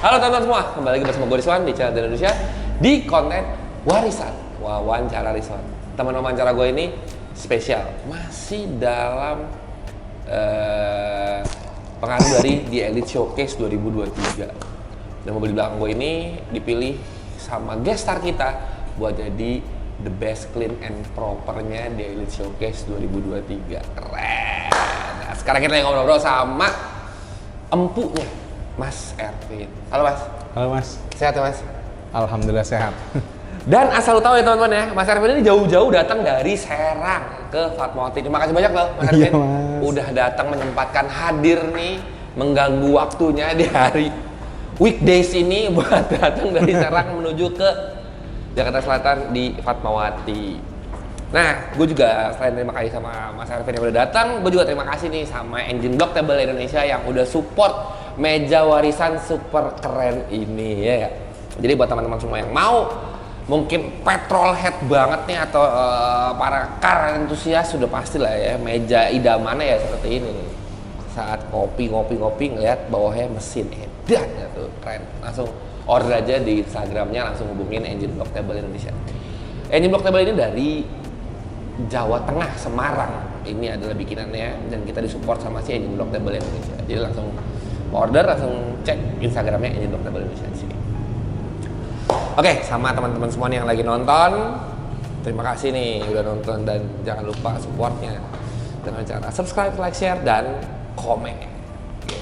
Halo teman-teman semua, kembali lagi bersama gue Rizwan di channel Indonesia di konten Warisan Wawancara Rizwan. Teman wawancara gue ini spesial, masih dalam pengaruh dari The Elite Showcase 2023. Dan mobil di belakang gue ini dipilih sama guest star kita buat jadi the best clean and propernya The Elite Showcase 2023. Keren. Nah, sekarang kita ngobrol-ngobrol sama empunya Mas Ervin. Halo Mas. Halo Mas. Sehat ya Mas? Alhamdulillah sehat. Dan asal lu tahu ya teman-teman ya, Mas Ervin ini jauh-jauh datang dari Serang ke Fatmawati. Terima kasih banyak loh Mas Ervin. Iya, Mas. Udah datang menyempatkan hadir nih, mengganggu waktunya di hari weekdays ini buat datang dari Serang menuju ke Jakarta Selatan di Fatmawati. Nah, gue juga selain terima kasih sama Mas Ervin yang udah datang, gue juga terima kasih nih sama Engine Block Table Indonesia yang udah support meja warisan super keren ini ya. Jadi buat teman-teman semua yang mau mungkin petrol head banget nih atau para car entusias sudah pasti lah ya meja idamannya ya seperti ini nih. Saat ngopi ngeliat bawahnya mesin edan ya tuh keren. Langsung order aja di Instagramnya, langsung hubungin Engine Block Table Indonesia. Engine Block Table ini dari Jawa Tengah, Semarang. Ini adalah bikinannya dan kita disupport sama si Engine Block Table Indonesia. Jadi langsung order, langsung cek Instagramnya Engine Block Table Indonesia di sini. Oke, sama teman-teman semua nih yang lagi nonton, terima kasih nih udah nonton dan jangan lupa supportnya dengan cara subscribe, like, share, dan komen. Gitu.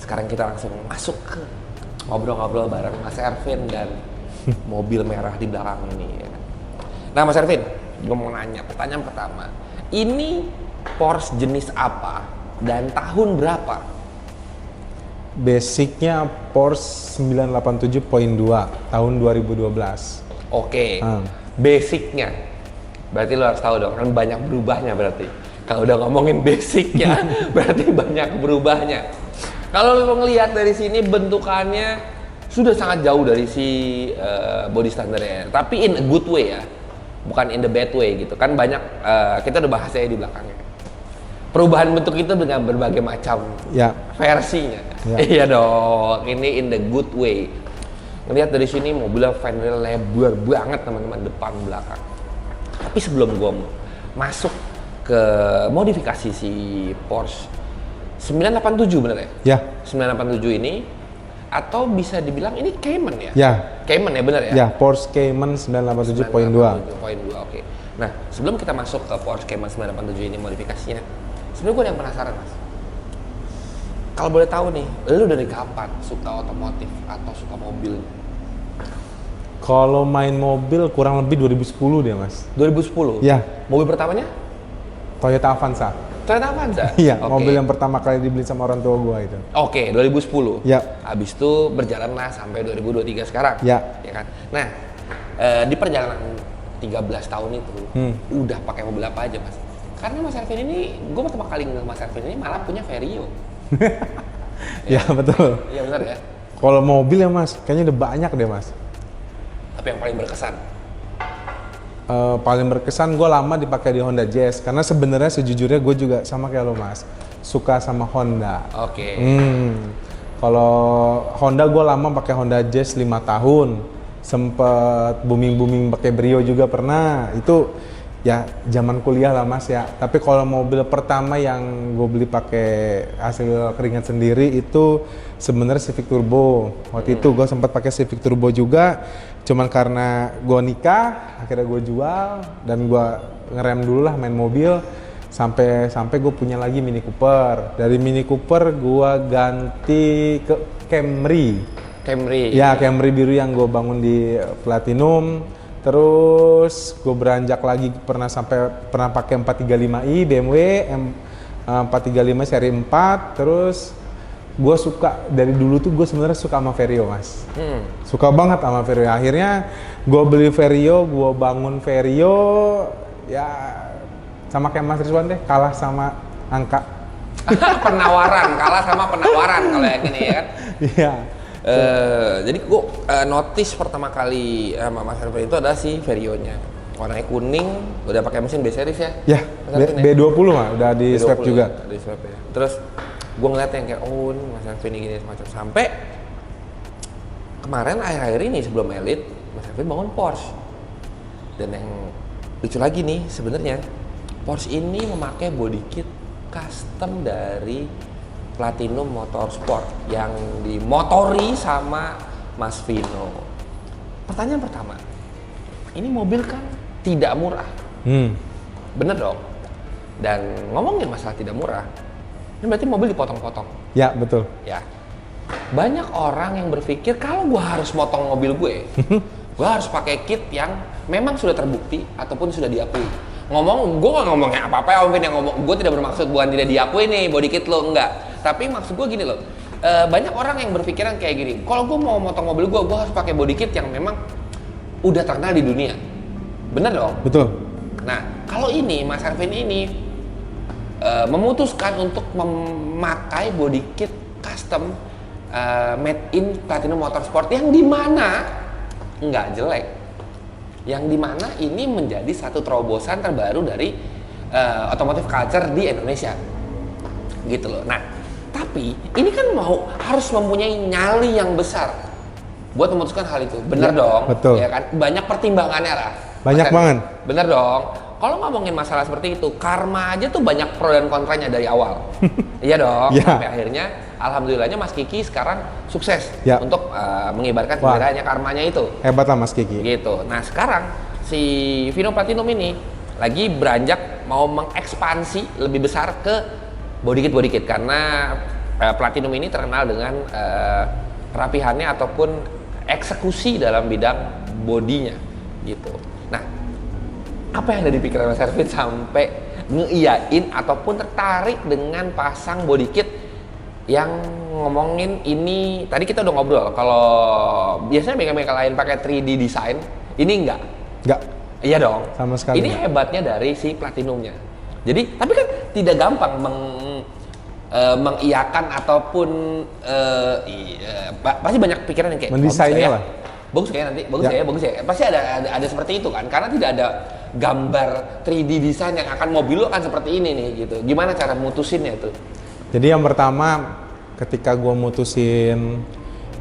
Sekarang kita langsung masuk ke ngobrol-ngobrol bareng Mas Ervin dan mobil merah di belakang ini. Ya. Nah Mas Ervin, gue mau nanya pertanyaan pertama, ini Porsche jenis apa dan tahun berapa? Basicnya Porsche 987.2 tahun 2012. Oke, basicnya. Berarti lo harus tahu dong, kan banyak berubahnya berarti. Kalau udah ngomongin basicnya, berarti banyak berubahnya. Kalau lo ngelihat dari sini bentukannya sudah sangat jauh dari si body standarnya, tapi in a good way ya, bukan in the bad way gitu. Kan banyak kita udah bahasnya di belakangnya. Perubahan bentuk itu dengan berbagai macam versinya. Ya. Iya dong, ini in the good way. Ngelihat dari sini mobilnya fender lebar banget teman-teman, depan belakang. Tapi sebelum gua masuk ke modifikasi si Porsche 987 bener ya? Ya. 987 ini atau bisa dibilang ini Cayman ya? Ya. Cayman ya bener ya? Ya, Porsche Cayman 987.2. 987.2, oke. Nah, sebelum kita masuk ke Porsche Cayman 987 ini modifikasinya, sebenarnya gue yang penasaran Mas. Kalau boleh tahu nih, lu dari kapan suka otomotif atau suka mobil? Kalau main mobil kurang lebih 2010 dia Mas. 2010? Ya. Mobil pertamanya? Toyota Avanza. Toyota Avanza? Iya, mobil yang pertama kali dibeli sama orang tua gua itu. Oke, 2010? Ya. Habis itu berjalanlah sampai 2023 sekarang? Ya. Ya kan? Nah, di perjalanan 13 tahun itu, udah pakai mobil apa aja Mas? Karena Mas Ervin ini, gue pertama kali ngeliat Mas Ervin ini malah punya Vario. Ya betul. Iya benar ya. Kalau mobil ya Mas, kayaknya udah banyak deh Mas. Tapi yang paling berkesan? Paling berkesan gue lama dipakai di Honda Jazz. Karena sebenarnya sejujurnya gue juga sama kayak lo Mas, suka sama Honda. Oke. Kalau Honda gue lama pakai Honda Jazz 5 tahun. Sempet booming pakai Brio juga pernah. Itu ya zaman kuliah lah Mas ya. Tapi kalau mobil pertama yang gue beli pakai hasil keringat sendiri itu sebenarnya Civic Turbo. Waktu itu gue sempat pakai Civic Turbo juga, cuman karena gue nikah akhirnya gue jual dan gue ngerem dulu lah main mobil sampai gue punya lagi Mini Cooper. Dari Mini Cooper gue ganti ke Camry. Ya, Camry biru yang gue bangun di Platinum. Terus gue beranjak lagi pernah pakai 435i BMW 435 seri 4. Terus gue suka dari dulu tuh gue sebenarnya suka sama Vario Mas. Suka banget sama Vario. Akhirnya gue beli Vario, gue bangun Vario ya sama kayak Mas Rizwan deh, kalah sama angka. Kalah sama penawaran kalau yang ini ya kan. Iya. Jadi gue notice pertama kali sama Mas Ervin itu adalah si Vario-nya. Warnanya kuning, udah pakai mesin B series ya? Ya, B20 mah udah di swap juga. Di swap ya. Terus gue ngeliat yang kayak oh ini Mas Ervin gini semacam sampai kemarin akhir-akhir ini sebelum Elite, Mas Ervin bangun Porsche. Dan yang lucu lagi nih sebenarnya, Porsche ini memakai body kit custom dari Platinum Motorsport yang dimotori sama Mas Vino. Pertanyaan pertama, ini mobil kan tidak murah, bener dong? Dan ngomongin masalah tidak murah, ini berarti mobil dipotong-potong. Ya, betul. Ya, banyak orang yang berpikir kalau gue harus motong mobil gue harus pakai kit yang memang sudah terbukti ataupun sudah diakui. Gue gak ngomongnya apa-apa ya Om Vin, yang ngomong, gue tidak bermaksud bukan tidak diakui nih body kit lo, enggak. Tapi maksud gue gini loh, banyak orang yang berpikiran kayak gini, kalau gue mau motong mobil gue harus pakai body kit yang memang udah terkenal di dunia. Bener dong? Betul. Nah, kalau ini Mas Ervin ini memutuskan untuk memakai body kit custom made in Platinum Motorsport yang dimana nggak jelek, yang dimana ini menjadi satu terobosan terbaru dari automotive culture di Indonesia, gitu loh. Nah, tapi ini kan harus mempunyai nyali yang besar buat memutuskan hal itu, bener dong? Betul. Ya kan, banyak pertimbangannya lah. Banyak banget. Bener dong. Kalau ngomongin masalah seperti itu, karma aja tuh banyak pro dan kontranya dari awal. Iya dong. Ya. Sampai akhirnya, alhamdulillahnya Mas Kiki sekarang sukses untuk mengibarkan benderanya karmanya itu. Hebat lah Mas Kiki. Gitu. Nah sekarang si Vino Platinum ini lagi beranjak mau mengekspansi lebih besar ke body kit karena Platinum ini terkenal dengan kerapihannya ataupun eksekusi dalam bidang bodinya gitu. Nah, apa yang ada di pikiran Mas Ervin sampai ngeiyain ataupun tertarik dengan pasang body kit yang ngomongin ini? Tadi kita udah ngobrol kalau biasanya bengkel-bengkel lain pakai 3D design, ini enggak. Iya dong. Sama sekali. Ini hebatnya dari si Platinumnya. Jadi, tapi kan tidak gampang mengiyakan ataupun pasti banyak pikiran yang kayak mendesainnya lah. Bagus ya nanti, bagus ya. Pasti ada seperti itu kan, karena tidak ada gambar 3D design yang akan mobil lo kan seperti ini nih gitu. Gimana cara mutusinnya tuh? Jadi yang pertama ketika gue mutusin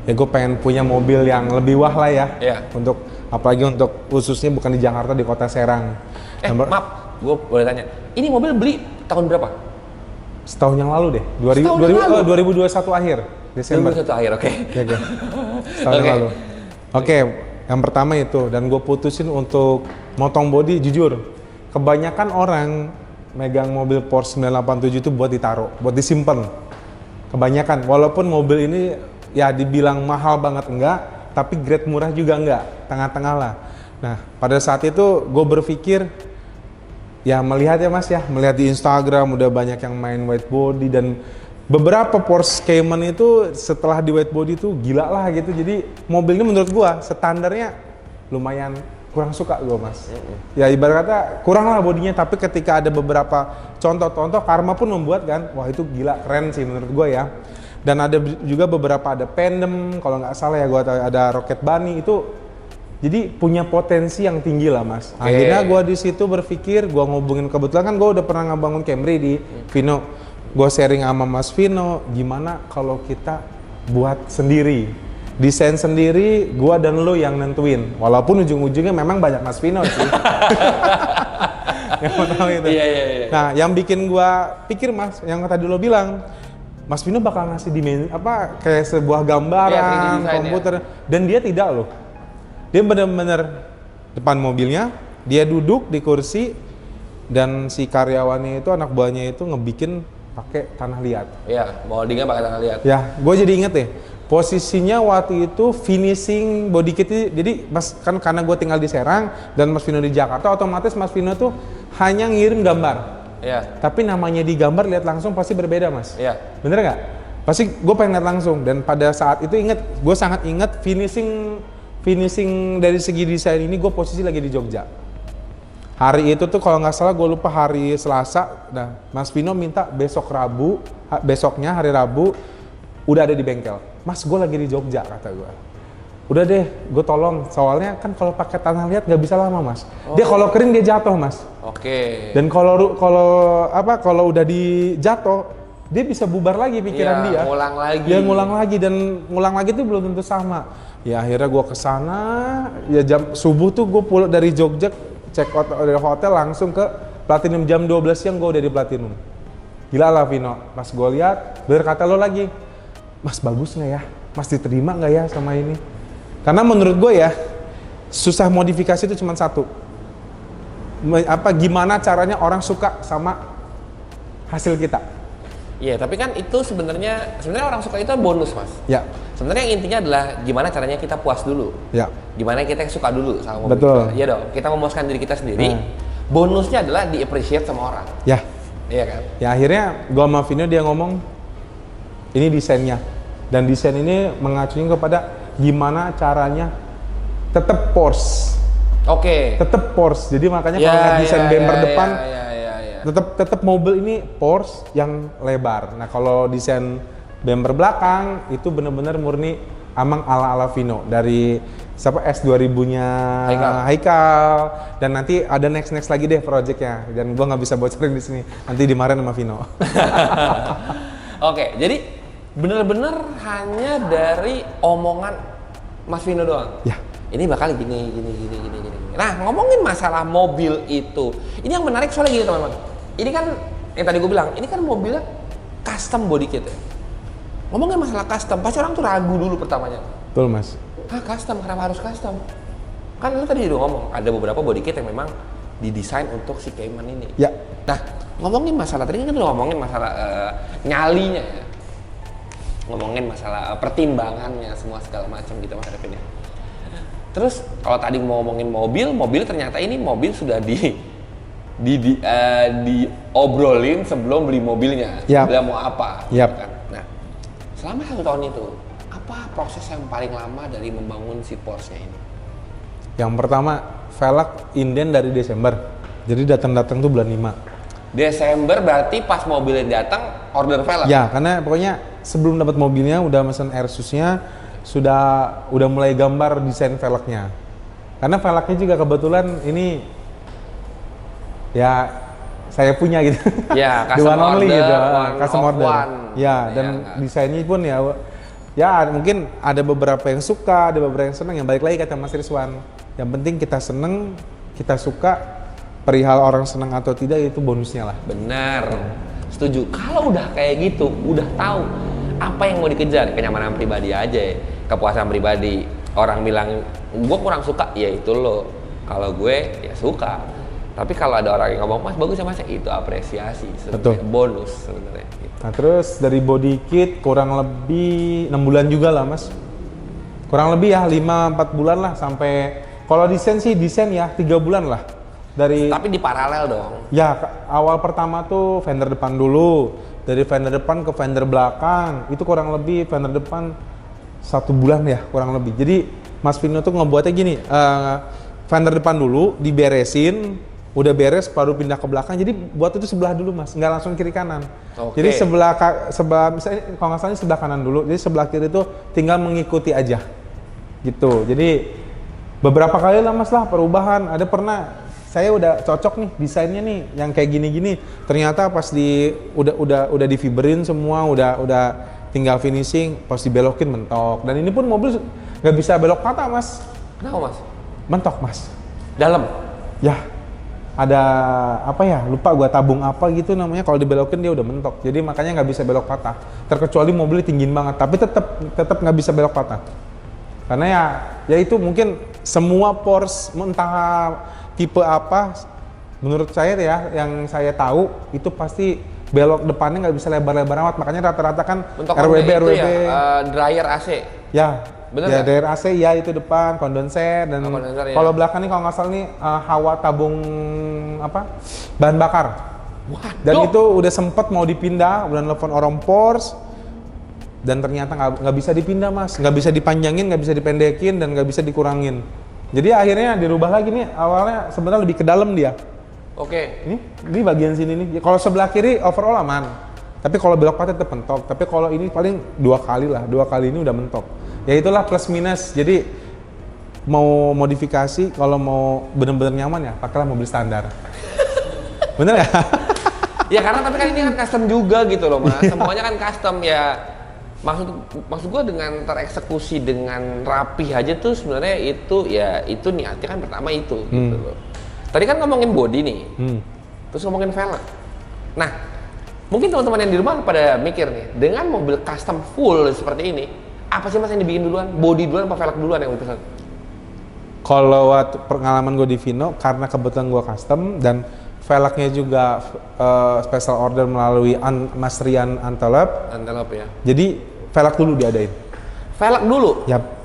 ya gue pengen punya mobil yang lebih wah lah ya. Untuk apalagi untuk khususnya bukan di Jakarta, di kota Serang. Maaf, gue boleh tanya. Ini mobil beli tahun berapa? Setahun yang lalu deh. 2021 akhir. Desember. 2021 akhir, oke. Setahun yang lalu. Oke, yang pertama itu, dan gue putusin untuk motong body. Jujur, kebanyakan orang megang mobil Porsche 987 itu buat ditaruh, buat disimpan. Kebanyakan, walaupun mobil ini ya dibilang mahal banget enggak, tapi grade murah juga enggak, tengah-tengah lah. Nah, pada saat itu gue berpikir, ya melihat ya Mas ya, melihat di Instagram udah banyak yang main white body, dan beberapa Porsche Cayman itu setelah di white body itu gila lah gitu. Jadi mobil ini menurut gua standarnya lumayan kurang suka gua Mas. Ya ibarat kata kurang lah bodinya, tapi ketika ada beberapa contoh-contoh Karma pun membuat kan, wah itu gila, keren sih menurut gua ya. Dan ada juga beberapa, ada Pendem kalau nggak salah ya, gua ada Rocket Bunny itu. Jadi punya potensi yang tinggi lah Mas. Akhirnya gua di situ berpikir, gua ngubungin, kebetulan kan gua udah pernah ngebangun Camry di Vino. Gue sharing sama Mas Vino, gimana kalau kita buat sendiri, desain sendiri, gue dan lo yang nentuin. Walaupun ujung-ujungnya memang banyak Mas Vino sih. Yang tahu itu. Iya. Nah, yang bikin gue pikir Mas, yang tadi lo bilang, Mas Vino bakal ngasih dimensi apa kayak sebuah gambaran komputer, dan dia tidak loh. Dia benar-benar depan mobilnya, dia duduk di kursi, dan si karyawannya itu, anak buahnya itu ngebikin pakai tanah liat. Iya, moldingnya pakai tanah liat. Ya, gue jadi inget deh. Posisinya waktu itu finishing body kit, jadi Mas kan karena gue tinggal di Serang dan Mas Vino di Jakarta, otomatis Mas Vino tuh hanya ngirim gambar. Iya. Tapi namanya di gambar lihat langsung pasti berbeda Mas. Iya. Bener nggak? Pasti gue pengen lihat langsung, dan pada saat itu gue sangat inget finishing dari segi desain ini, gue posisi lagi di Jogja. Hari itu tuh kalau nggak salah gue lupa hari Selasa. Nah, Mas Vino minta besoknya hari Rabu udah ada di bengkel. Mas, gue lagi di Jogja, kata gue. Udah deh, gue tolong. Soalnya kan kalau pakai tanah liat nggak bisa lama Mas. Dia kalau kering dia jatuh Mas. Dan kalau udah dijatuh, dia bisa bubar lagi pikiran dia. Ngulang lagi. Dia ngulang lagi, dan ngulang lagi itu belum tentu sama. Ya akhirnya gue kesana, ya jam subuh tuh gue pulang dari Jogja, check out dari hotel langsung ke Platinum jam 12 siang gue udah di Platinum. Gila lah Vino, pas gue lihat berkata lo lagi, Mas bagus nggak ya? Mas diterima nggak ya sama ini? Karena menurut gue ya, susah modifikasi itu cuma satu. Gimana caranya orang suka sama hasil kita? Iya, tapi kan itu sebenarnya orang suka itu bonus, Mas. Ya. Sebenarnya yang intinya adalah gimana caranya kita puas dulu. Ya. Gimana kita suka dulu sama mobil Betul. kita. Iya dong, kita memuaskan diri kita sendiri. Bonusnya adalah di-appreciate sama orang. Ya. Iya kan? Ya akhirnya gua sama Vino dia ngomong ini desainnya. Dan desain ini mengacunya kepada gimana caranya tetap Porsche. Oke. Tetap Porsche. Jadi makanya kalau lihat desain bumper depan tetap mobil ini Porsche yang lebar. Nah kalau desain bumper belakang itu benar-benar murni amang ala Vino dari siapa S2000-nya Haikal dan nanti ada next lagi deh projectnya dan gua nggak bisa bocorin di sini nanti dimarahin sama Vino. Oke, jadi benar-benar hanya dari omongan Mas Vino doang. Ya. Ini bakal gini. Nah, ngomongin masalah mobil itu, ini yang menarik soalnya gini teman-teman. Ini kan yang tadi gue bilang, ini kan mobilnya custom body kit ya. Ngomongin masalah custom, pasti orang tuh ragu dulu pertamanya. Betul mas. Custom, kenapa harus custom? Kan lu tadi udah ngomong, ada beberapa body kit yang memang didesain untuk si Cayman ini. Ya. Nah, ngomongin masalah, tadi kan lu ngomongin masalah nyalinya ya. Ngomongin masalah pertimbangannya, semua segala macam gitu mas Arifin ya. Terus kalau tadi mau ngomongin mobil ternyata ini mobil sudah diobrolin sebelum beli mobilnya. Yap. Dia mau apa? Yap. Kan? Nah, selama 1 tahun itu, apa proses yang paling lama dari membangun si Porsche ini? Yang pertama, velg inden dari Desember. Jadi datang tuh bulan 5. Desember berarti pas mobilnya datang order velg? Ya, karena pokoknya sebelum dapat mobilnya udah mesen Airsus-nya, udah mulai gambar desain velgnya. Karena velgnya juga kebetulan ini ya saya punya gitu. Ya, custom order, gitu. one Custom of order. one. Ya, dan desainnya pun ya mungkin ada beberapa yang suka, ada beberapa yang senang. Yang balik lagi kata Mas Rizwan, yang penting kita seneng, kita suka. Perihal orang senang atau tidak itu bonusnya lah. Benar, setuju. Kalau udah kayak gitu, udah tahu apa yang mau dikejar, kenyamanan pribadi aja ya, kepuasan pribadi. Orang bilang gue kurang suka, ya itu lo. Kalau gue ya suka. Tapi kalau ada orang yang ngomong mas bagus ya mas, itu apresiasi sebenarnya, bonus sebenarnya. Gitu. Nah terus dari body kit kurang lebih 6 bulan juga lah mas. Kurang lebih ya 5-4 bulan lah sampai kalau desain ya 3 bulan lah. Tapi di paralel dong. Ya awal pertama tuh fender depan dulu, dari fender depan ke fender belakang itu kurang lebih fender depan 1 bulan ya kurang lebih. Jadi Mas Vino tuh ngebuatnya gini, fender depan dulu diberesin, udah beres baru pindah ke belakang. Jadi buat itu sebelah dulu mas, nggak langsung kiri kanan. Jadi sebelah misalnya kalau nggak salah sebelah kanan dulu, jadi sebelah kiri itu tinggal mengikuti aja, gitu. Jadi beberapa kali lah mas lah perubahan. Ada pernah saya udah cocok nih desainnya nih yang kayak gini-gini, ternyata pas udah difiberin semua, udah tinggal finishing, pas dibelokin mentok. Dan ini pun mobil nggak bisa belok patah mas. Kenapa mas? Mentok mas. Dalam? Ya, ada apa ya? Lupa gua tabung apa gitu namanya. Kalau dibelokin dia udah mentok. Jadi makanya nggak bisa belok patah. Terkecuali mobilnya tinggiin banget, tapi tetap nggak bisa belok patah. Karena ya itu mungkin semua Porsche entah tipe apa, menurut saya ya, yang saya tahu itu pasti belok depannya nggak bisa lebar-lebar amat. Makanya rata-rata kan untuk RWB ya, dryer AC. Ya, bener ya kan? dryer AC ya itu depan kondenser dan kalau belakang nih kalau nggak salah nih hawa tabung bahan bakar. Waduh. Dan itu udah sempet mau dipindah, udah nelfon orang Porsche dan ternyata nggak bisa dipindah mas, nggak bisa dipanjangin, nggak bisa dipendekin dan nggak bisa dikurangin. Jadi akhirnya dirubah lagi nih, awalnya sebenarnya lebih ke dalam dia. Oke. Ini bagian sini nih. Kalau sebelah kiri overall aman. Tapi kalau belok patah tetap mentok. Tapi kalau ini paling 2 kali lah. 2 kali ini udah mentok. Ya itulah plus minus. Jadi mau modifikasi, kalau mau bener-bener nyaman ya pakailah mobil standar. Bener nggak? Ya karena tapi kan ini kan custom juga gitu loh mas. Semuanya kan custom ya. maksud gue dengan tereksekusi dengan rapi aja tuh sebenarnya itu niatnya kan pertama itu gitu loh. Tadi kan ngomongin body nih, terus ngomongin velg. Nah, mungkin teman-teman yang di rumah pada mikir nih, dengan mobil custom full seperti ini, apa sih mas yang dibikin duluan? Body duluan apa velg duluan yang dipesan? Kalau waktu pengalaman gue di Vino, karena kebetulan gue custom dan velgnya juga special order melalui Mas Rian Antelope ya. Jadi velg dulu diadain. Velg dulu? Yap.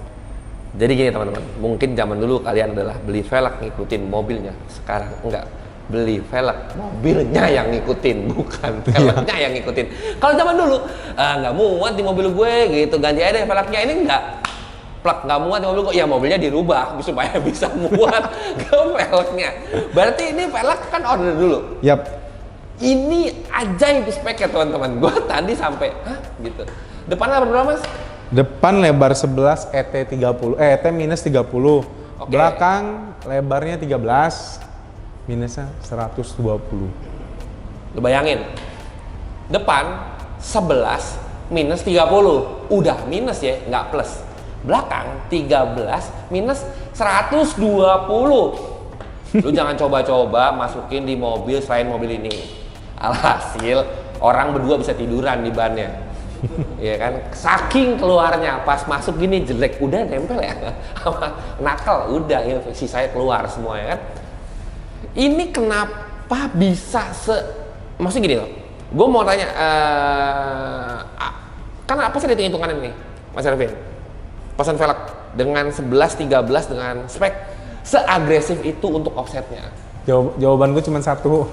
Jadi gini teman-teman, mungkin zaman dulu kalian adalah beli velg ngikutin mobilnya. Sekarang enggak, beli velg mobilnya yang ngikutin, bukan velgnya yang ngikutin. Kalau zaman dulu, nggak muat di mobil gue gitu, ganti aja deh velgnya. Ini enggak. Plak nggak muat di mobil kok, ya mobilnya dirubah supaya bisa muat ke velgnya. Berarti ini velg kan order dulu. Yap. Ini ajaib speknya teman-teman. Gue tadi sampai, gitu. Depannya berapa mas? Depan lebar 11, ET 30, ET minus 30. Oke. Belakang lebarnya 13, minusnya 120. Lu bayangin, depan 11 minus 30, udah minus ya, nggak plus. Belakang 13 minus 120. Lu jangan coba-coba masukin di mobil selain mobil ini. Alhasil orang berdua bisa tiduran di bannya. Ya kan, saking keluarnya pas masuk gini jelek, udah nempel ya sama nakal, udah ya, sisanya keluar semua ya kan. Ini kenapa bisa maksudnya gini loh, gue mau tanya, kan apa sih hitung-hitungan ini Mas Ervin? Pesan velg dengan 11, 13 dengan spek seagresif itu untuk offsetnya. Jawaban gue cuma satu.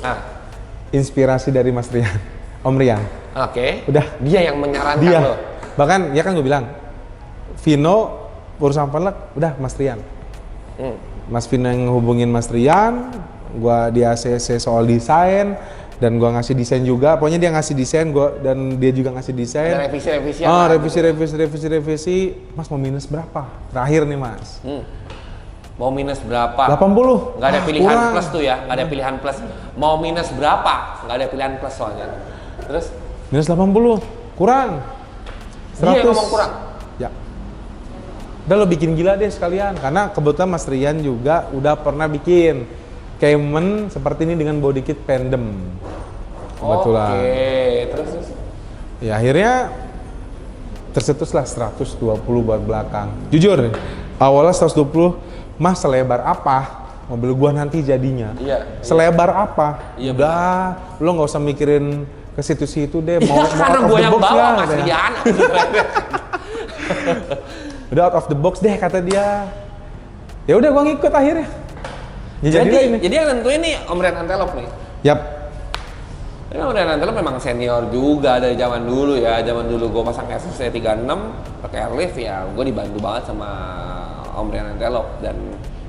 Inspirasi dari Mas Rian, Om Rian. Oke. Udah. Dia yang menyarankan Dia. lo. Bahkan ya kan gue bilang, Vino urusan velg, udah Mas Rian. Mas Vino yang hubungin Mas Rian, gue di ACC soal desain, dan gue ngasih desain juga. Pokoknya dia ngasih desain, dan dia juga ngasih desain. Ada revisi-revisi. Revisi. Mas mau minus berapa? Terakhir nih Mas. Mau minus berapa? 80. Nggak ada pilihan kurang. plus tuh ya, nggak ada pilihan plus. Mau minus berapa? Nggak ada pilihan plus soalnya. Terus? Minus 80, kurang. 100. Dia yang ngomong kurang? Ya. Udah lo bikin gila deh sekalian. Karena kebetulan Mas Rian juga udah pernah bikin Cayman seperti ini dengan body kit pendem. Kebetulan. Oke, terus? Ya akhirnya tercetuslah 120 buat belakang. Jujur, awalnya 120, Mas selebar apa mobil gua nanti jadinya? Iya. Selebar apa? Iya, udah, lo nggak usah mikirin ke situ-situ deh. Iya, karena out of gue the yang box bawa lah, Mas katanya. Rian. Udah out of the box deh kata dia. Ya udah gua ngikut akhirnya. Ya jadi yang nentuin nih Om Rian Antelope nih. Yap. Tapi Om Rian Antelope memang senior juga dari zaman dulu ya. Zaman dulu gue pasang Asus C36 pakai airlift ya, gue dibantu banget sama Om Rian Antelope. Dan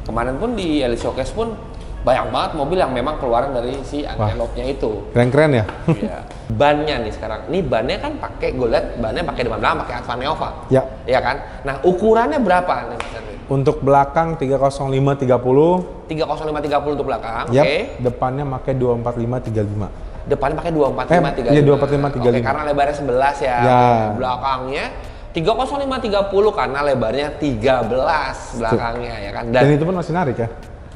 kemarin pun di Elite Showcase pun banyak banget mobil yang memang keluaran dari si Antelope-nya itu. Keren-keren ya? Iya. Bannya nih sekarang, ini bannya kan pakai, gue liat bannya pakai depan belakang pakai Advan Neova. Ya. Iya kan? Nah ukurannya berapa nih Mas Erwin? Untuk belakang 305 30. 305/30 untuk belakang, Yap. oke. Depannya pakai 245 35. Depannya pakai 245/35. Iya 245/35. Oke, karena lebarnya 11 ya. Ya. Belakangnya 305/30 karena lebarnya 13 belakangnya ya kan. Dan itu pun masih narik ya?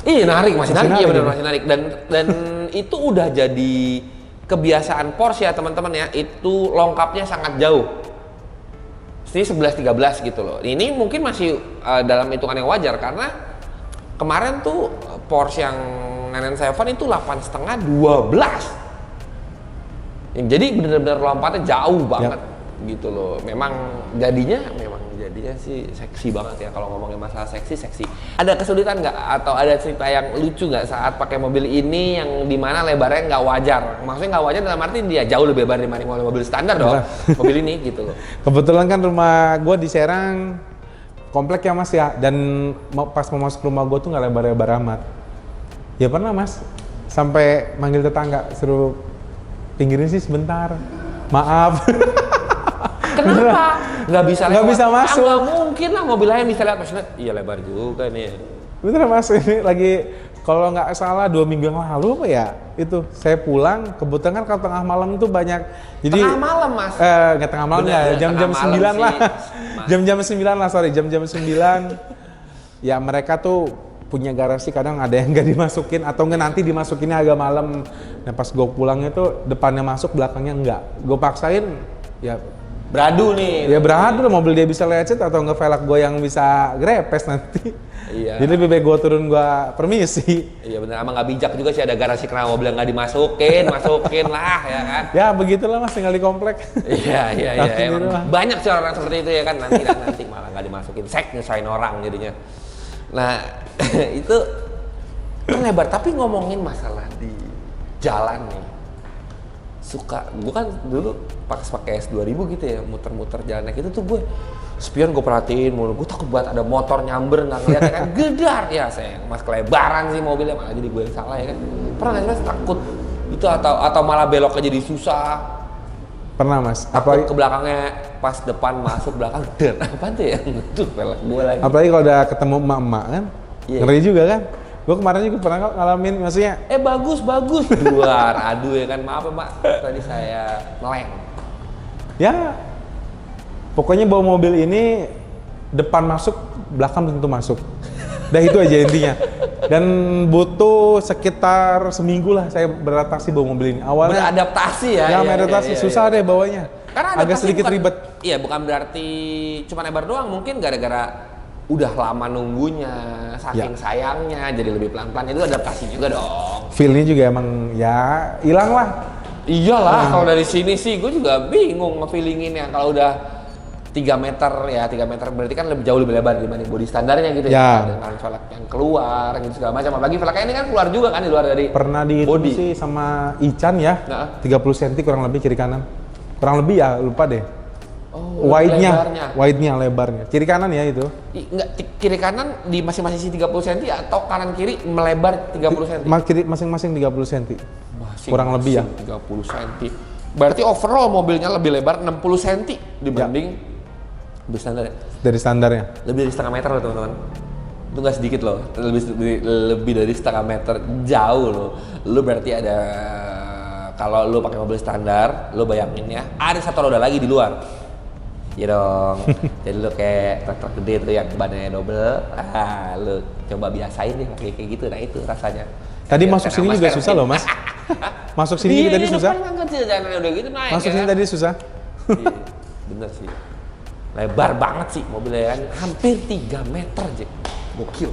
Iya narik, masih narik, iya benar ya? masih narik. Dan itu udah jadi kebiasaan Porsche ya teman-teman ya. Itu lengkapnya sangat jauh. Ini 11-13 gitu loh. Ini mungkin masih dalam hitungan yang wajar karena kemarin tuh Porsche yang 997 itu 8,5 12. Jadi benar-benar lompatnya jauh banget gitu loh. Memang jadinya sih seksi banget ya kalau ngomongin masalah seksi. Ada kesulitan nggak atau ada cerita yang lucu nggak saat pakai mobil ini yang dimana lebarnya nggak wajar? Maksudnya nggak wajar dalam arti dia jauh lebih lebar dibanding mobil standar dong. Mobil ini gitu loh. Kebetulan kan rumah gue di Serang komplek ya Mas ya, dan pas mau masuk rumah gue tuh nggak lebar-lebar amat. Ya pernah Mas, sampai manggil tetangga suruh pinggirin sih sebentar, maaf. Kenapa? Nggak bisa lewat? Nggak bisa masuk. Nggak mungkin lah mobil lain bisa lewat. Maksudnya, iya lebar juga nih. Bener Mas, ini lagi kalau nggak salah 2 minggu yang lalu apa ya, itu saya pulang, kebetulan kan kalau tengah malam itu banyak, jadi Tengah malam, Mas. nggak tengah malam ya, Bener, jam-jam tengah malam 9 lah, sih, Mas. jam-jam 9 lah, sorry, jam-jam 9. Ya mereka tuh punya garasi, kadang ada yang nggak dimasukin atau nggak nanti dimasukinnya agak malam. Nah pas gue pulang itu depannya masuk, belakangnya enggak. Gue paksain, ya Beradu nih. ya beradu lah, mobil dia bisa lecet atau nggak velg gue yang bisa grepes nanti. Iya. Jadi lebih baik gue turun, gue permisi. Iya bener, emang nggak bijak juga sih ada garasi kenapa mobil yang nggak dimasukin, masukin lah ya kan. Ya begitulah mas, tinggal di komplek. Iya Langsung di emang rumah. banyak sih orang seperti itu ya kan, nanti malah nggak dimasukin, nyusahin orang jadinya. Nah itu kan lebar, tapi ngomongin masalah di jalan nih, suka gue kan dulu pas pakai S2000 gitu ya, muter-muter jalan kayak gitu tuh gue spion, gue perhatiin mulu, gue takut banget ada motor nyamber nggak ngeliat ya kan, gedar ya sayang mas, kelebaran sih mobilnya, malah jadi gue yang salah ya kan. Pernah nggak sih mas takut itu atau malah beloknya jadi susah? Pernah mas. Takut ke belakangnya pas depan masuk belakang dan apa tuh ya, tuh pelek gue lagi. Apalagi kalau udah ketemu emak-emak kan, Iya. ngeri juga kan. Gue kemarin juga pernah ngalamin, maksudnya Bagus luar, aduh ya kan, maaf ya mak, tadi saya meleng. ya pokoknya bawa mobil ini depan masuk, belakang belum tentu masuk. Dah itu aja intinya. Dan butuh sekitar seminggu lah saya beradaptasi bawa mobil ini. Awalnya Beradaptasi ya. ya iya, beradaptasi, iya, susah iya. deh bawanya. Karena Agak adaptasi sedikit bukan- ribet. Iya, bukan berarti cuma lebar doang, mungkin gara-gara udah lama nunggunya, saking sayangnya jadi lebih pelan-pelan, itu adaptasi juga dong. Feel-nya juga emang ya hilang lah. Iyalah, kalau dari sini sih gue juga bingung ngefeelinginnya. Kalau udah 3 meter ya, 3 meter berarti kan jauh lebih lebar dibanding body standarnya gitu Ya. dengan velg yang keluar gitu segala macam. Apalagi velgnya ini kan keluar juga kan di luar dari Pernah dihitung body. sih sama Ican ya, Nah. 30 cm kurang lebih kiri kanan. Kurang lebih ya, lupa deh. Oh, Wide-nya, lebarnya. lebarnya. Kiri kanan ya itu. Enggak, kiri kanan di masing-masing sisi 30 cm atau kanan kiri melebar 30 cm? Kiri masing-masing 30 cm. Kurang lebih ya. 30 cm. Berarti overall mobilnya lebih lebar 60 cm dibanding lebih standar ya? Dari standarnya. Lebih dari setengah meter loh teman-teman. Itu nggak sedikit loh, lebih dari setengah meter, jauh loh. Lu berarti ada, kalau lu pakai mobil standar, lu bayangin ya, ada satu roda lagi di luar. Ya dong. Jadi lu kayak truk gede tuh yang bannya double. Lu coba biasain deh pakai kayak gitu. Nah itu rasanya. Tadi Ya, masuk karena sini Mas juga Erwin. susah loh mas. Masuk sini juga tadi susah. Depan kan kecil jalan udah gitu naik. Masuk ya sini kan? tadi susah. Iya, bener sih. Lebar banget sih mobilnya kan, hampir 3 meter aja. Gokil.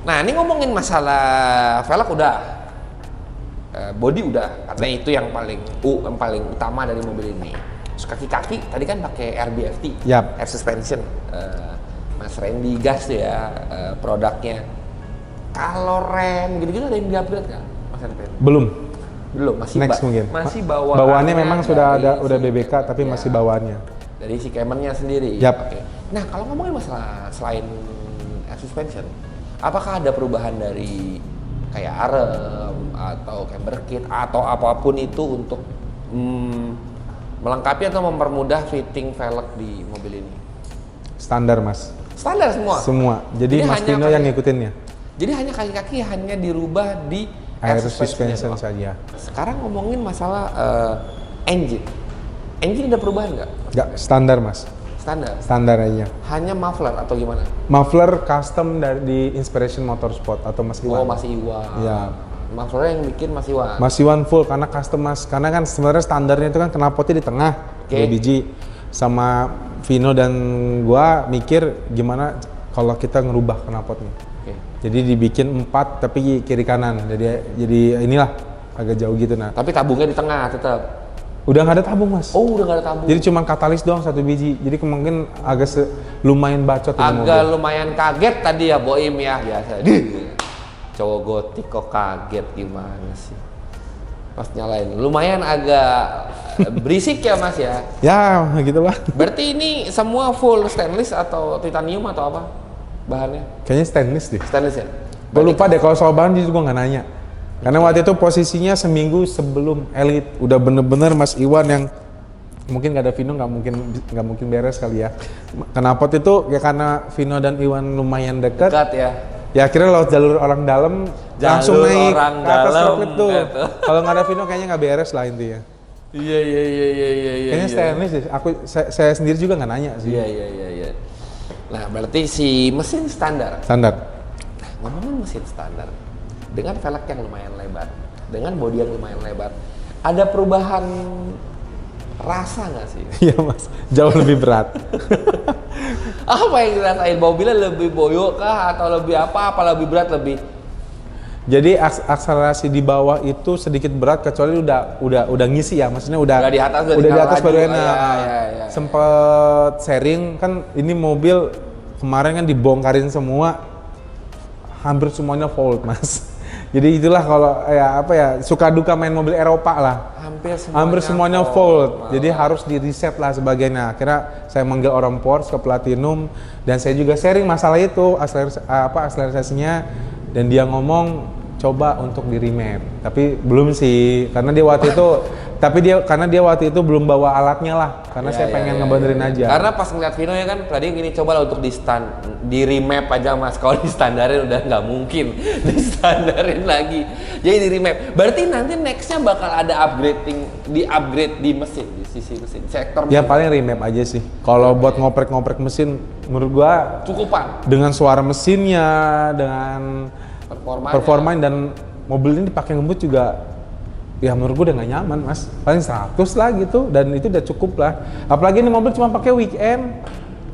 Nah ini ngomongin masalah velg udah, body udah, katanya itu yang paling utama dari mobil ini. Terus kaki-kaki tadi kan pakai RBFT, Yap. air suspension. Mas Randy gas ya produknya. Kalau rem gitu-gitu ada yang di-upgrade nggak, Mas Randy? Belum. Belum, masih Next mungkin. masih bawaannya. Bawaannya memang sudah dari ada, udah si- BBK tapi ya, masih bawaannya. dari si Cayman-nya sendiri. Yap. Oke. Nah kalau ngomongin masalah selain air suspension, apakah ada perubahan dari kayak arem atau camber kit atau apapun itu untuk melengkapi atau mempermudah fitting velg di mobil ini? Standar mas. Standar semua. Semua. Jadi Mas hanya Pino yang ngikutinnya. Jadi hanya kaki-kaki hanya dirubah di Air suspension suspension doang. saja. Sekarang ngomongin masalah engine. Engine ada perubahan nggak? Nggak, standar mas. Standar. Standar aja. Hanya muffler atau gimana? Muffler custom dari Inspiration Motorsport atau Mas Iwan. Oh masih Iwan. Iya. Muffler yang bikin masih Iwan. Mas Iwan full karena custom mas. Karena kan sebenarnya standarnya itu kan knalpotnya di tengah, Oke. 2 biji. Sama Vino dan gua mikir gimana kalau kita ngerubah knalpotnya. Oke. Jadi dibikin 4 tapi kiri kanan. Jadi inilah agak jauh gitu nah. Tapi tabungnya di tengah tetap. Udah nggak ada tabung mas. Oh udah nggak ada tabung. Jadi cuma katalis doang 1 biji. Jadi kemungkinan agak lumayan bacot ini Agak mobil. lumayan kaget tadi ya Boim ya biasa. Cowok gotik kok kaget gimana sih? Pas nyalain. Lumayan agak berisik ya mas ya. Ya gitulah. Berarti ini semua full stainless atau titanium atau apa bahannya? Kayaknya stainless deh. Stainless ya? Gue lupa deh kalau soal bahan justru gue nggak nanya. Karena waktu itu posisinya seminggu sebelum Elite udah bener-bener Mas Iwan yang mungkin gak ada Vino nggak mungkin beres kali ya. Kenapa itu ya karena Vino dan Iwan lumayan dekat. Dekat ya. Ya akhirnya lewat jalur orang dalam langsung naik orang ke atas dalam, road clip tuh. gitu. Kalau nggak ada Vino kayaknya nggak beres lah intinya. Iya. Kayaknya stainless sih. Saya sendiri juga nggak nanya sih. Iya. Nah, berarti si mesin standar. Standar. Nah, ngomongin mesin standar, dengan velg yang lumayan lebar, dengan bodi yang lumayan lebar, ada perubahan rasa nggak sih? Iya mas, jauh lebih berat. Apa yang dirasain? Mobilnya lebih boyo kah atau lebih apa lebih berat lebih? Jadi akselerasi di bawah itu sedikit berat kecuali udah ngisi ya, maksudnya udah di atas, udah di atas laju. baru enak. Ya. Sempet sharing kan ini mobil kemarin kan dibongkarin semua, hampir semuanya fault mas. Jadi itulah kalau suka duka main mobil Eropa lah. Hampir semuanya fault. Jadi harus di reset lah sebagainya. Akhirnya saya manggil orang Porsche ke Platinum dan saya juga sharing masalah itu akselerasinya, dan dia ngomong coba untuk di remap. Tapi belum sih karena dia waktu itu belum bawa alatnya lah. Karena saya pengen ngebenerin aja. Karena pas ngeliat Vino ya kan tadi gini, coba lah untuk di remap aja mas. Kalau di standarin udah nggak mungkin di standarin lagi. Jadi di remap. Berarti nanti nextnya bakal ada upgrade di mesin, di sisi mesin, sektor mesin. Ya paling remap aja sih. Kalau buat ngoprek mesin, menurut gua cukupan. Dengan suara mesinnya, dengan performanya dan mobil ini dipakai ngebut juga. Ya menurut gue udah gak nyaman mas, paling 100 lah gitu, dan itu udah cukup lah. Apalagi ini mobil cuma pakai weekend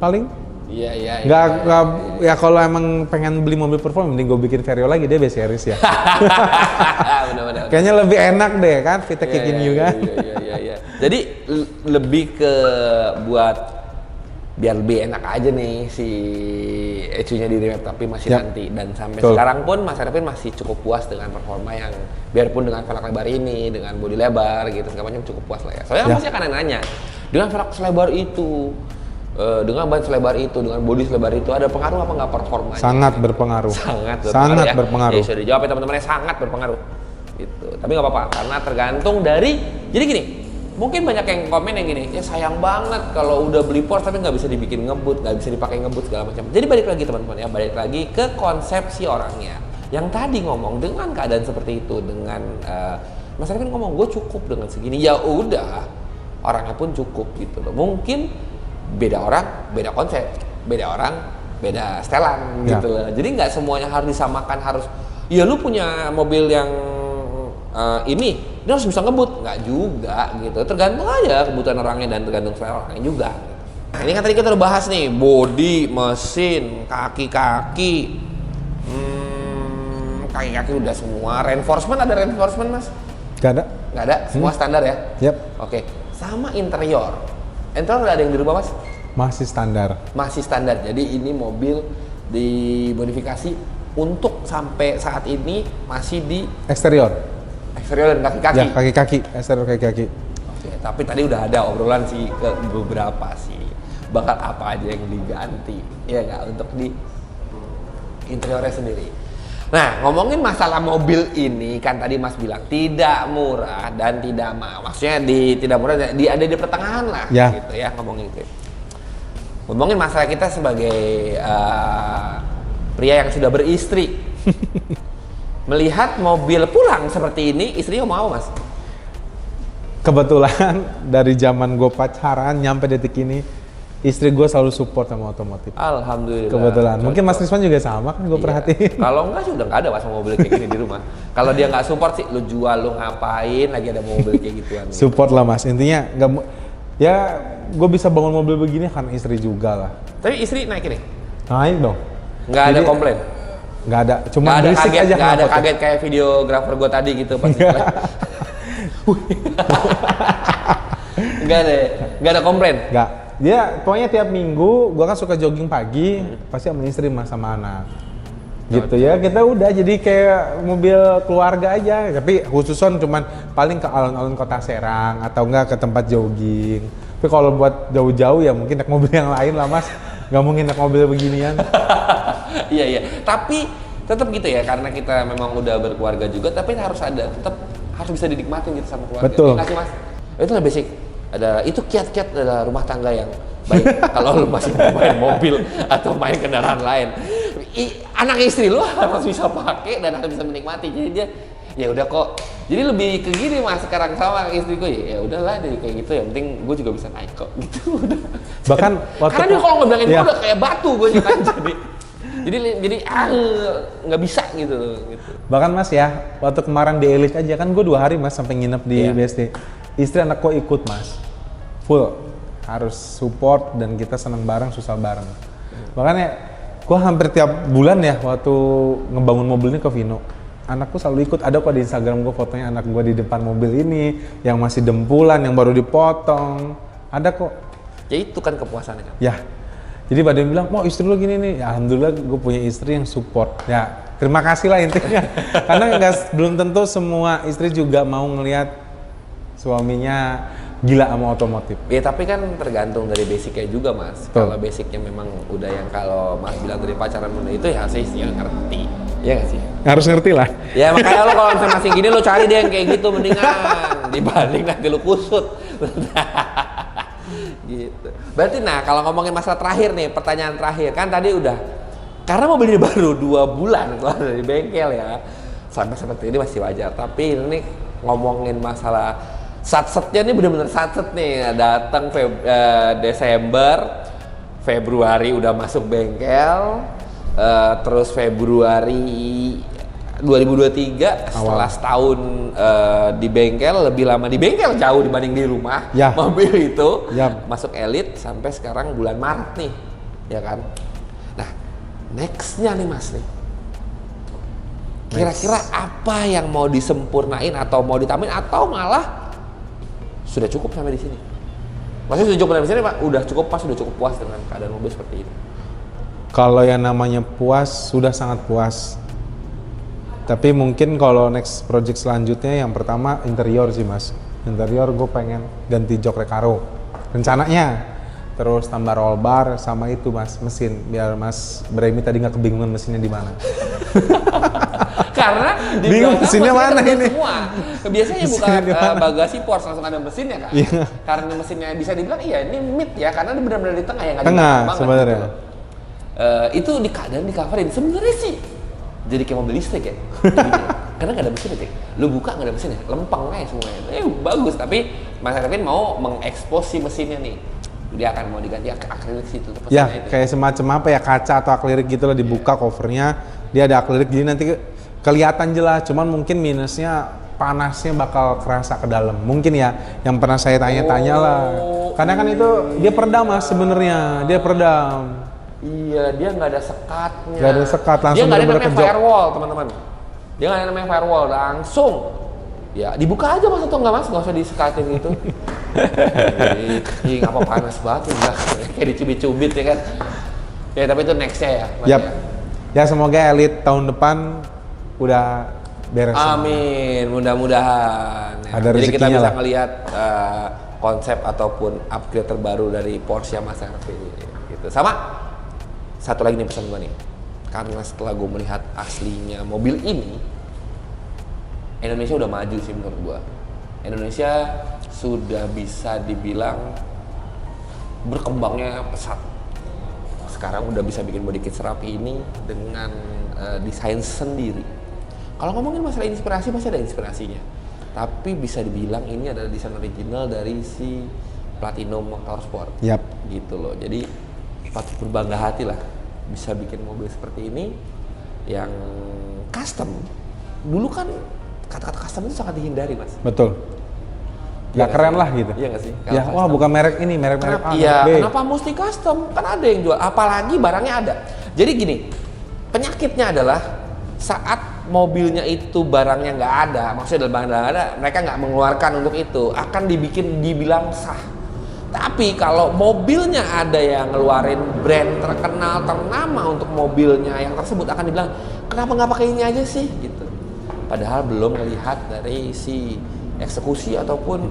paling. Iya. Nggak, ya kalau emang pengen beli mobil perform, mending gue bikin Vario lagi, dia B-Series ya. Benar. Kayaknya lebih enak deh kan, Vita Kicking You kan. Iya. Jadi lebih ke buat biar lebih enak aja nih si ECU-nya di remap, tapi masih nanti, dan sampai sekarang pun Mas Arifin masih cukup puas dengan performa yang biarpun dengan velg lebar ini, dengan bodi lebar gitu segala macam cukup puas lah ya. Soalnya masih akan nanya, dengan velg selebar itu, dengan ban selebar itu, dengan bodi selebar itu ada pengaruh apa nggak performanya? Sangat berpengaruh. Sangat berpengaruh. Ya sudah dijawab ya teman-teman, sangat berpengaruh. Gitu. Tapi nggak apa-apa karena tergantung dari, jadi gini. Mungkin banyak yang komen yang gini, ya sayang banget kalau udah beli Porsche tapi nggak bisa dibikin ngebut, nggak bisa dipakai ngebut segala macam. Jadi balik lagi teman-teman ya, balik lagi ke konsepsi orangnya. Yang tadi ngomong dengan keadaan seperti itu, dengan Mas Arifin ngomong gue cukup dengan segini, ya udah, orangnya pun cukup gitu loh. Mungkin beda orang, beda konsep, beda orang, beda setelan gitu loh. Jadi nggak semuanya harus disamakan, harus, ya lu punya mobil yang ini dia harus bisa ngebut, nggak juga gitu, tergantung aja kebutuhan orangnya dan tergantung selera orangnya juga. Nah ini kan tadi kita udah bahas nih bodi, mesin, kaki-kaki udah semua. Reinforcement, ada reinforcement mas? Nggak ada, semua standar ya? Yep. Oke. Sama interior ada yang dirubah mas? Masih standar, jadi ini mobil dimodifikasi untuk sampai saat ini masih di eksterior dan kaki-kaki. Ya, kaki-kaki, eksterior kaki-kaki. Oke, tapi tadi udah ada obrolan sih ke beberapa sih. Bakal apa aja yang diganti, ya nggak, untuk di interiornya sendiri. Nah, ngomongin masalah mobil ini, kan tadi Mas bilang tidak murah dan tidak mahal. Maksudnya tidak murah, ada di pertengahan lah, gitu ya ngomongin itu. Ngomongin masalah kita sebagai pria yang sudah beristri. Melihat mobil pulang seperti ini, istrinya mau mas? Kebetulan dari zaman gue pacaran nyampe detik ini, istri gue selalu support sama otomotif. Alhamdulillah. Kebetulan. Mungkin Mas Rizwan juga sama kan, gue perhatiin. Kalau enggak sih udah nggak ada mas mobil kayak gini di rumah. Kalau dia nggak support sih, lu jual, lu ngapain lagi ada mobil kayak gituan. Support lah mas, intinya nggak, ya gue bisa bangun mobil begini kan istri juga lah. Tapi istri naik ini? Naik dong. Nggak ada komplain? Nggak ada, cuma berisik aja. Nggak ada kaget kayak videografer gue tadi gitu pas nggak ada komplain? Nggak. Dia pokoknya tiap minggu gue kan suka jogging pagi, pasti sama istri sama anak. Gitu ya, kita udah jadi kayak mobil keluarga aja. Tapi khususon cuman paling ke alun-alun Kota Serang atau enggak ke tempat jogging. Tapi kalau buat jauh-jauh ya mungkin naik mobil yang lain lah mas. Nggak mungkin naik mobil beginian. Iya. Tapi tetap gitu ya, karena kita memang udah berkeluarga juga, tapi tetap harus bisa dinikmatin gitu sama keluarga. Betul. Ya, mas. Itu lah basic. Itu kiat-kiat adalah rumah tangga yang baik. Kalau lu masih main mobil atau main kendaraan lain, anak istri lu harus bisa pakai dan harus bisa menikmati. Jadi dia ya udah kok. Jadi lebih ke gini Mas sekarang sama istriku, ya udahlah dari kayak gitu, yang penting gue juga bisa naik kok gitu udah. Bahkan waktu Karena dia kalau ngebilangin gue ya. udah kayak batu gue jadi nggak bisa gitu. Bahkan Mas ya, waktu kemarin di Elite aja kan gue 2 hari Mas sampai nginep di Iya. BSD. Istri anak gue ikut Mas, full harus support dan kita seneng bareng, susah bareng. Makanya gue hampir tiap bulan ya waktu ngebangun mobil ini ke Vino, anakku selalu ikut. Ada kok di Instagram gue fotonya anak gue di depan mobil ini, yang masih dempulan, yang baru dipotong, ada kok. Ya itu kan kepuasannya kan. Ya, jadi pada yang bilang, mau istri lu gini nih, ya, alhamdulillah gue punya istri yang support. Ya, terima kasih lah intinya. Karena belum tentu semua istri juga mau ngelihat suaminya gila sama otomotif. Ya tapi kan tergantung dari basicnya juga Mas. Betul. Kalau basicnya memang udah yang kalau Mas bilang dari pacaran muda itu ya saya sih ngerti. Iya nggak sih? Harus ngerti lah. Ya makanya lo kalau misalnya masih gini lo cari deh yang kayak gitu mendingan dibanding nanti lo kusut. Gitu. Berarti nah kalau ngomongin masalah terakhir nih, pertanyaan terakhir kan tadi udah karena mobil ini baru 2 bulan keluar dari bengkel ya, sampai seperti ini masih wajar. Tapi ini ngomongin masalah satsetnya nih bener-bener satset nih, datang Desember, Februari udah masuk bengkel, terus Februari 2023 setelah setahun di bengkel, lebih lama di bengkel jauh dibanding di rumah. Ya. Mobil itu Ya. masuk Elite sampai sekarang bulan Maret nih, ya kan? Nah, nextnya nih Mas nih, kira-kira apa yang mau disempurnain atau mau ditambahin atau malah sudah cukup sampai di sini? Maksudnya sudah cukup sampai di sini Pak? Udah cukup pas, sudah cukup puas dengan keadaan mobil seperti ini? Kalau yang namanya puas, sudah sangat puas. Tapi mungkin kalau next project selanjutnya yang pertama interior sih Mas. Interior gue pengen ganti jok Recaro rencananya. Terus tambah roll bar sama itu Mas, mesin. Biar Mas Bremi tadi nggak kebingungan mesinnya di mana. Karena di Bingung belakang mesinnya mesinnya mana ada ini? semua. Biasanya buka Mesinnya di mana? bagasi Porsche langsung ada mesinnya kan. Iya. Karena mesinnya bisa dibilang iya ini mid ya, karena dia benar-benar di tengah ya, nggak di Tengah belakang banget sebenarnya. gitu. Itu di keadaan di coverin sebenarnya sih jadi kayak mobil listrik ya. Jadinya. Karena nggak ada mesin ya, lu buka nggak ada mesinnya, lempeng aja semuanya. Bagus, tapi Mas Kevin mau mengekspos si mesinnya nih. Dia akan mau diganti akrilik situ. Ya, kayak semacam apa ya, kaca atau akrilik gitu lah, dibuka covernya, dia ada akrilik jadi nanti kelihatan jelas. Cuman mungkin minusnya panasnya bakal kerasa ke dalam. Mungkin ya, yang pernah saya tanya-tanya lah. Karena kan itu dia peredam Mas sebenarnya, dia peredam. Iya, dia nggak ada sekatnya. Nggak ada sekat, langsung dia nggak ada bener-bener namanya ke jok. firewall, teman-teman. Dia nggak ada namanya firewall, langsung. Ya, dibuka aja Mas atau nggak Mas? Nggak usah disekatin gitu. Ih, ngapa panas banget udah kayak dicubit-cubit ya kan. Ya, tapi itu nextnya ya. Mas, Yap. Ya semoga Elite tahun depan udah beres. Amin, mudah-mudahan. Ya. Ada Jadi kita rezekinya bisa lah. ngelihat konsep ataupun upgrade terbaru dari Porsche Mas Harvey gitu. Sama satu lagi nih pesan gue nih, karena setelah gue melihat aslinya mobil ini, Indonesia udah maju sih menurut gue. Indonesia sudah bisa dibilang berkembangnya pesat. Sekarang udah bisa bikin body kit serapi ini dengan desain sendiri. Kalau ngomongin masalah inspirasi, pasti ada inspirasinya. Tapi bisa dibilang ini adalah desain original dari si Platinum Motorsport. Yap. Gitu loh. Jadi patut berbangga hati lah bisa bikin mobil seperti ini yang custom. Dulu kan kata-kata custom itu sangat dihindari Mas. Betul. Iya Ya keren lah gitu. Iya nggak sih? Ya, Kalau wah custom. bukan merek ini, merek-merek A, Iya, merek B. kenapa mesti custom? Kan ada yang jual, apalagi barangnya ada. Jadi gini, penyakitnya adalah saat mobilnya itu barangnya nggak ada, maksudnya dalam barang nggak ada, mereka nggak mengeluarkan untuk itu, akan dibilang sah. Tapi kalau mobilnya ada yang ngeluarin brand terkenal, ternama untuk mobilnya yang tersebut, akan dibilang, kenapa nggak pakai ini aja sih? Gitu. Padahal belum melihat dari si eksekusi ataupun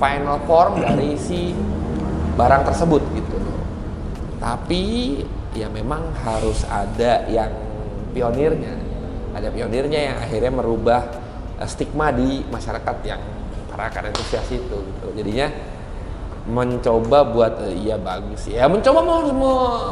final form dari si barang tersebut gitu. Tapi ya memang harus ada yang pionirnya, ada pionirnya yang akhirnya merubah stigma di masyarakat yang para antusias itu gitu. Jadinya mencoba buat iya bagus ya, mencoba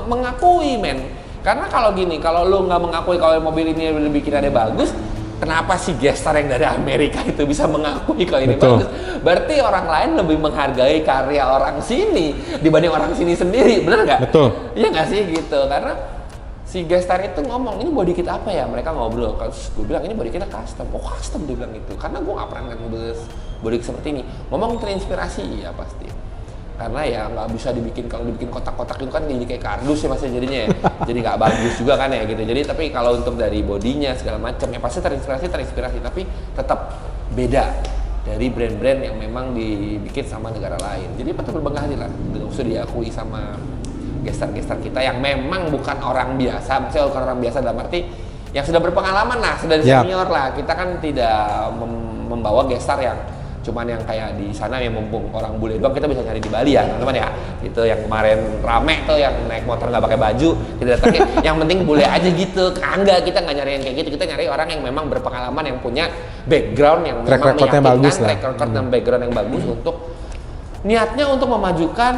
mengakui men Karena kalau gini, kalau lu nggak mengakui kalau mobil ini bikinannya bagus, kenapa si gestar yang dari Amerika itu bisa mengakui kalau ini Betul. bagus? Berarti orang lain lebih menghargai karya orang sini dibanding orang sini sendiri, bener nggak? Betul. Iya nggak sih gitu, karena si gestar itu ngomong, ini body kit apa ya? Mereka ngobrol, terus gue bilang ini body kita custom. Oh custom, dia bilang gitu, karena gue nggak pernah ngeliat mobil body kit seperti ini. Ngomong terinspirasi ya pasti. Karena ya nggak bisa dibikin, kalau dibikin kotak-kotak itu kan jadi kayak kardus ya masih jadinya ya. Jadi nggak bagus juga kan ya gitu. Jadi tapi kalau untuk dari bodinya segala macam ya pasti terinspirasi, tapi tetap beda dari brand-brand yang memang dibikin sama negara lain. Jadi patut berbangga hati lah, usah diakui sama gestar-gestar kita yang memang bukan orang biasa. Maksudnya bukan orang biasa dalam arti yang sudah berpengalaman lah, sudah senior lah. Kita kan tidak membawa gestar yang cuman yang kayak di sana yang mumpung orang bule doang, kita bisa cari di Bali ya teman-teman ya. Itu yang kemarin rame tuh yang naik motor nggak pakai baju, kita datangin yang penting bule aja gitu. Enggak, kita nggak nyari yang kayak gitu, kita nyari orang yang memang berpengalaman, yang punya background yang track memang recordnya bagus lah. track record dan background yang bagus untuk niatnya untuk memajukan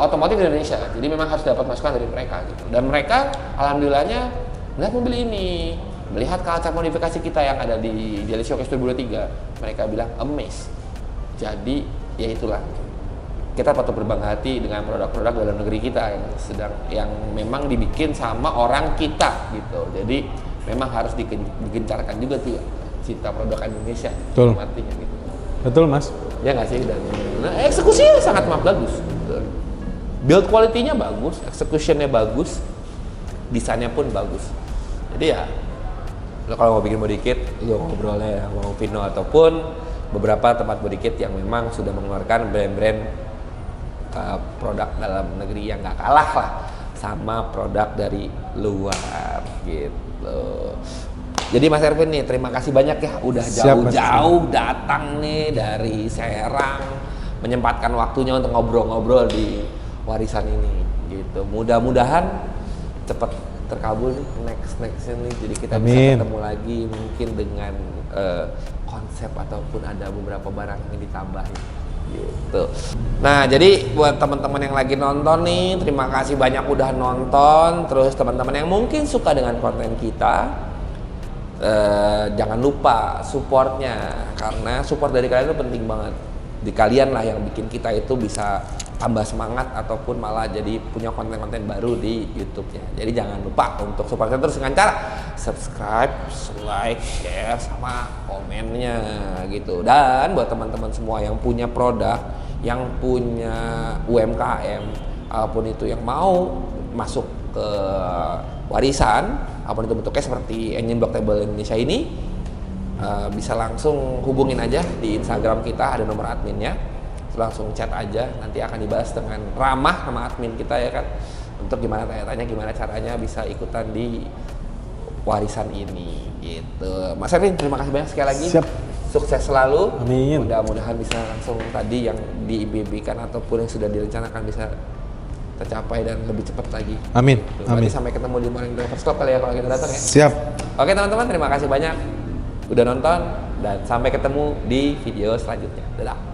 otomotif di Indonesia. Jadi memang harus dapat masukan dari mereka gitu. Dan mereka alhamdulillahnya melihat mobil ini, melihat culture modifikasi kita yang ada di Daily Showcase 2023, mereka bilang amazed. Jadi ya itulah, kita patut berbangga hati dengan produk-produk dalam negeri kita yang memang dibikin sama orang kita gitu. Jadi memang harus digencarkan juga tuh cinta produk Indonesia. Betul. Artinya gitu. Betul mas. Ya nggak sih, dan eksekusinya sangat bagus. Build quality-nya bagus, execution-nya bagus, desainnya pun bagus. Jadi ya lo kalau mau bikin body kit, lo ngobrolnya sama Vino ataupun beberapa tempat body kit yang memang sudah mengeluarkan brand-brand produk dalam negeri yang nggak kalah lah sama produk dari luar gitu. Jadi Mas Erwin nih, terima kasih banyak ya udah jauh-jauh datang nih dari Serang, menyempatkan waktunya untuk ngobrol-ngobrol di warisan ini gitu. Mudah-mudahan cepat terkabul nih next ini, jadi kita bisa ketemu lagi mungkin dengan konsep ataupun ada beberapa barang yang ditambahin gitu. Nah jadi buat teman-teman yang lagi nonton nih, terima kasih banyak udah nonton. Terus teman-teman yang mungkin suka dengan konten kita, jangan lupa supportnya, karena support dari kalian itu penting banget. Di kalian lah yang bikin kita itu bisa tambah semangat ataupun malah jadi punya konten-konten baru di YouTube-nya. Jadi jangan lupa untuk support terus dengan cara subscribe, like, share, sama komennya gitu. Dan buat teman-teman semua yang punya produk, yang punya UMKM, apapun itu yang mau masuk ke warisan, apapun itu bentuknya seperti Engine Block Table Indonesia ini, bisa langsung hubungin aja di Instagram kita, ada nomor adminnya. Langsung chat aja, nanti akan dibahas dengan ramah sama admin kita ya kan, untuk gimana tanya-tanya gimana caranya bisa ikutan di warisan ini gitu. Mas Erwin, terima kasih banyak sekali lagi. Siap. Sukses selalu. Amin. Mudah-mudahan bisa langsung tadi yang diimpikan ataupun yang sudah direncanakan bisa tercapai dan lebih cepat lagi. Amin. Amin. Sampai ketemu di Morning Drivers Club kali ya kalau kita datang ya. Siap. Oke teman-teman, terima kasih banyak udah nonton dan sampai ketemu di video selanjutnya. Dadah.